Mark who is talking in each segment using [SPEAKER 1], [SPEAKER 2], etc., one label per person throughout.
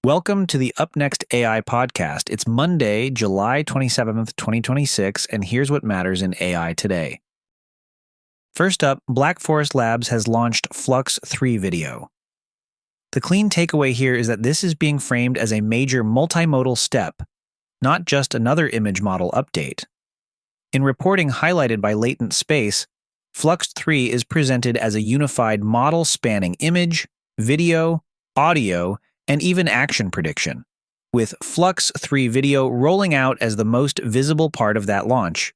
[SPEAKER 1] Welcome to the UpNext AI podcast. It's Monday, July 27th, 2026, and here's what matters in AI today. First up, Black Forest Labs has launched FLUX 3 video. The clean takeaway here is that this is being framed as a major multimodal step, not just another image model update. In reporting highlighted by latent space, FLUX 3 is presented as a unified model spanning image, video, audio, and even action prediction, with FLUX 3 video rolling out as the most visible part of that launch.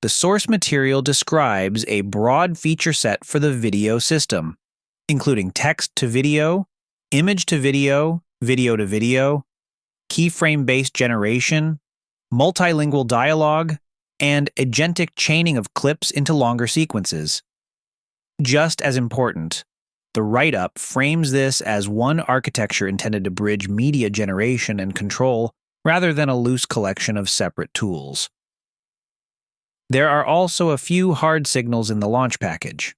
[SPEAKER 1] The source material describes a broad feature set for the video system, including text to video, image to video, video to video, keyframe-based generation, multilingual dialogue, and agentic chaining of clips into longer sequences. Just as important, the write-up frames this as one architecture intended to bridge media generation and control rather than a loose collection of separate tools. There are also a few hard signals in the launch package.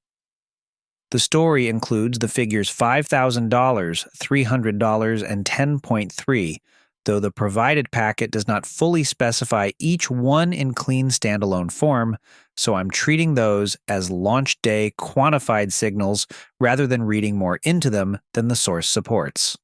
[SPEAKER 1] The story includes the figures $5,000, $300, and 10.3, though the provided packet does not fully specify each one in clean standalone form, so I'm treating those as launch day quantified signals rather than reading more into them than the source supports.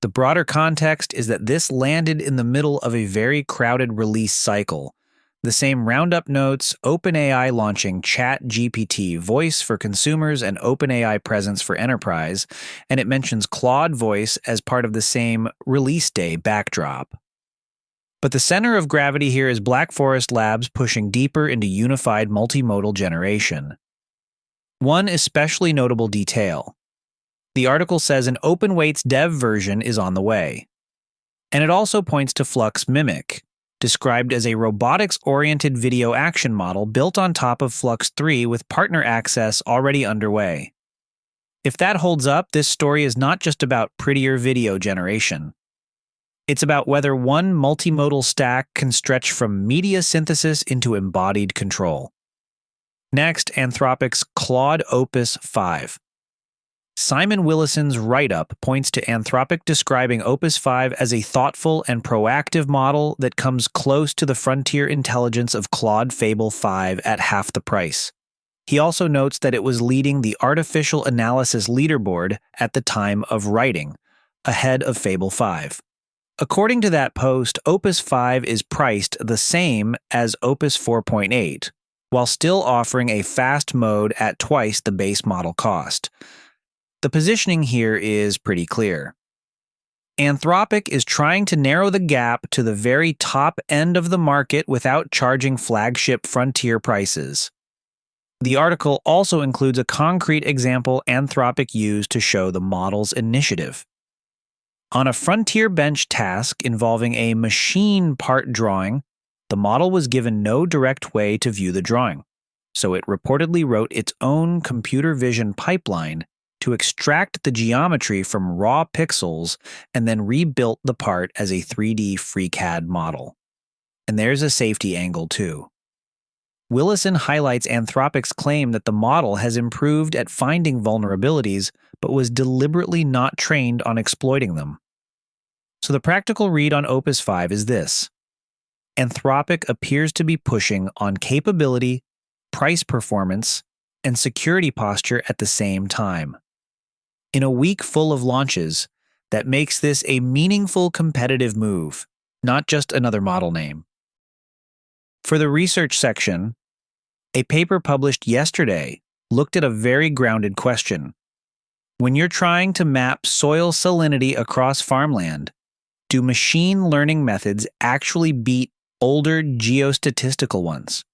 [SPEAKER 1] The broader context is that this landed in the middle of a very crowded release cycle. The same roundup notes OpenAI launching ChatGPT Voice for consumers and OpenAI Presence for enterprise, and it mentions Claude Voice as part of the same release day backdrop. But the center of gravity here is Black Forest Labs pushing deeper into unified multimodal generation. One especially notable detail. The article says an OpenWeight's dev version is on the way. And it also points to FLUX Mimic, described as a robotics-oriented video action model built on top of FLUX 3 with partner access already underway. If that holds up, this story is not just about prettier video generation. It's about whether one multimodal stack can stretch from media synthesis into embodied control. Next, Anthropic's Claude Opus 5. Simon Willison's write-up points to Anthropic describing Opus 5 as a thoughtful and proactive model that comes close to the frontier intelligence of Claude Fable 5 at half the price. He also notes that it was leading the artificial analysis leaderboard at the time of writing, ahead of Fable 5. According to that post, Opus 5 is priced the same as Opus 4.8, while still offering a fast mode at twice the base model cost. The positioning here is pretty clear. Anthropic is trying to narrow the gap to the very top end of the market without charging flagship frontier prices. The article also includes a concrete example Anthropic used to show the model's initiative. On a frontier bench task involving a machine part drawing, the model was given no direct way to view the drawing, so it reportedly wrote its own computer vision pipeline to extract the geometry from raw pixels and then rebuilt the part as a 3D FreeCAD model. And there's a safety angle too. Willison highlights Anthropic's claim that the model has improved at finding vulnerabilities but was deliberately not trained on exploiting them. So the practical read on Opus 5 is this. Anthropic appears to be pushing on capability, price performance, and security posture at the same time. In a week full of launches, that makes this a meaningful competitive move, not just another model name. For the research section, a paper published yesterday looked at a very grounded question. When you're trying to map soil salinity across farmland, do machine learning methods actually beat older geostatistical ones?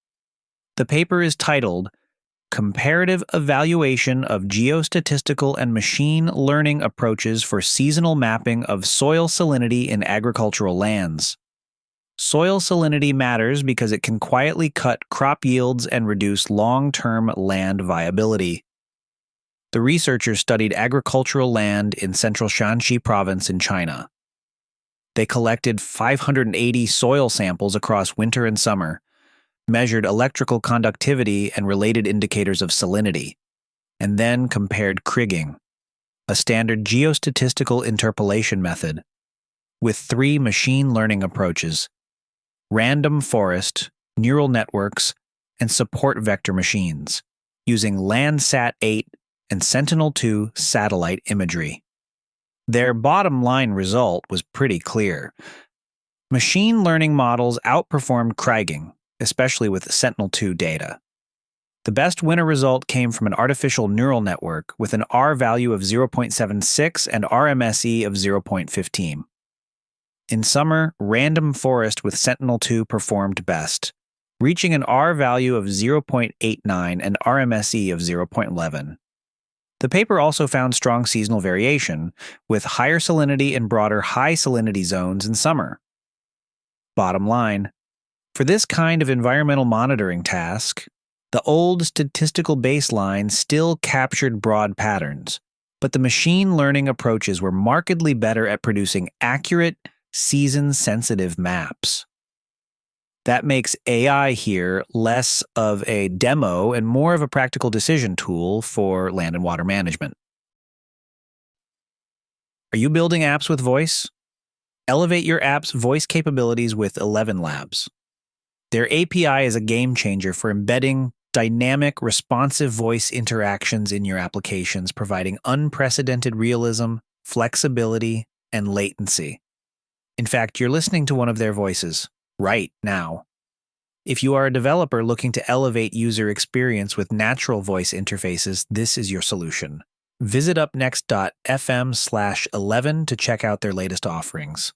[SPEAKER 1] The paper is titled Comparative Evaluation of Geostatistical and Machine Learning Approaches for Seasonal Mapping of Soil Salinity in Agricultural Lands. Soil salinity matters because it can quietly cut crop yields and reduce long-term land viability. The researchers studied agricultural land in central Shanxi province in China. They collected 580 soil samples across winter and summer, measured electrical conductivity and related indicators of salinity, and then compared kriging, a standard geostatistical interpolation method, with 3 machine learning approaches: random forest, neural networks, and support vector machines, using Landsat 8 and Sentinel-2 satellite imagery. Their bottom line result was pretty clear. Machine learning models outperformed Kriging, especially with Sentinel-2 data. The best winner result came from an artificial neural network with an R value of 0.76 and RMSE of 0.15. In summer, random forest with Sentinel-2 performed best, reaching an R value of 0.89 and RMSE of 0.11. The paper also found strong seasonal variation, with higher salinity in broader high salinity zones in summer. Bottom line, for this kind of environmental monitoring task, the old statistical baseline still captured broad patterns, but the machine learning approaches were markedly better at producing accurate, season-sensitive maps. That makes AI here less of a demo and more of a practical decision tool for land and water management. Are you building apps with voice? Elevate your app's voice capabilities with 11 Labs. Their API is a game changer for embedding dynamic, responsive voice interactions in your applications, providing unprecedented realism, flexibility, and latency. In fact, you're listening to one of their voices right now. If you are a developer looking to elevate user experience with natural voice interfaces, this is your solution. Visit upnext.fm/11 to check out their latest offerings.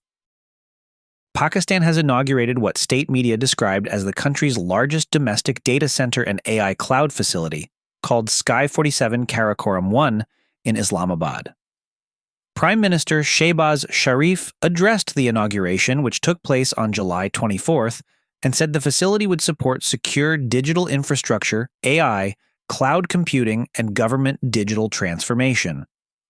[SPEAKER 1] Pakistan has inaugurated what state media described as the country's largest domestic data center and AI cloud facility, called Sky 47 Karakoram 1 in Islamabad. Prime Minister Shehbaz Sharif addressed the inauguration, which took place on July 24th, and said the facility would support secure digital infrastructure, AI, cloud computing, and government digital transformation.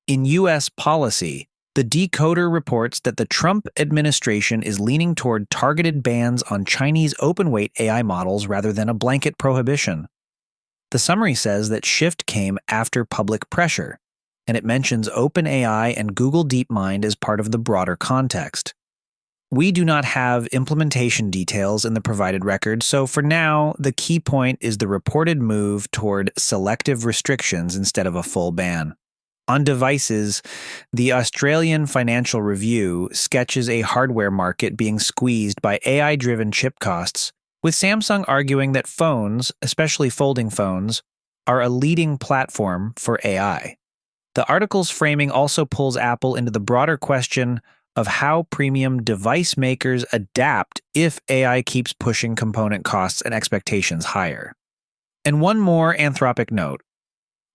[SPEAKER 1] In U.S. policy, the Decoder reports that the Trump administration is leaning toward targeted bans on Chinese open-weight AI models rather than a blanket prohibition. The summary says that shift came after public pressure, and it mentions OpenAI and Google DeepMind as part of the broader context. We do not have implementation details in the provided record, so for now, the key point is the reported move toward selective restrictions instead of a full ban. On devices, the Australian Financial Review sketches a hardware market being squeezed by AI-driven chip costs, with Samsung arguing that phones, especially folding phones, are a leading platform for AI. The article's framing also pulls Apple into the broader question of how premium device makers adapt if AI keeps pushing component costs and expectations higher. And one more Anthropic note.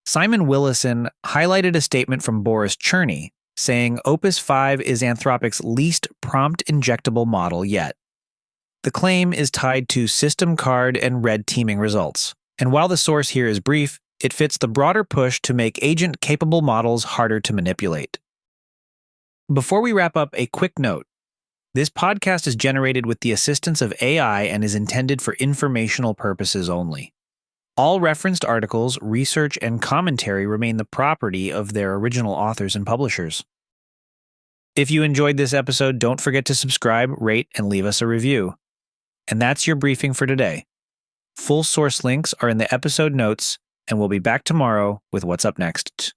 [SPEAKER 1] Simon Willison highlighted a statement from Boris Cherny, saying Opus 5 is Anthropic's least prompt injectable model yet. The claim is tied to system card and red teaming results, and while the source here is brief, it fits the broader push to make agent-capable models harder to manipulate. Before we wrap up, a quick note. This podcast is generated with the assistance of AI and is intended for informational purposes only. All referenced articles, research, and commentary remain the property of their original authors and publishers. If you enjoyed this episode, don't forget to subscribe, rate, and leave us a review. And that's your briefing for today. Full source links are in the episode notes, and we'll be back tomorrow with What's Up Next.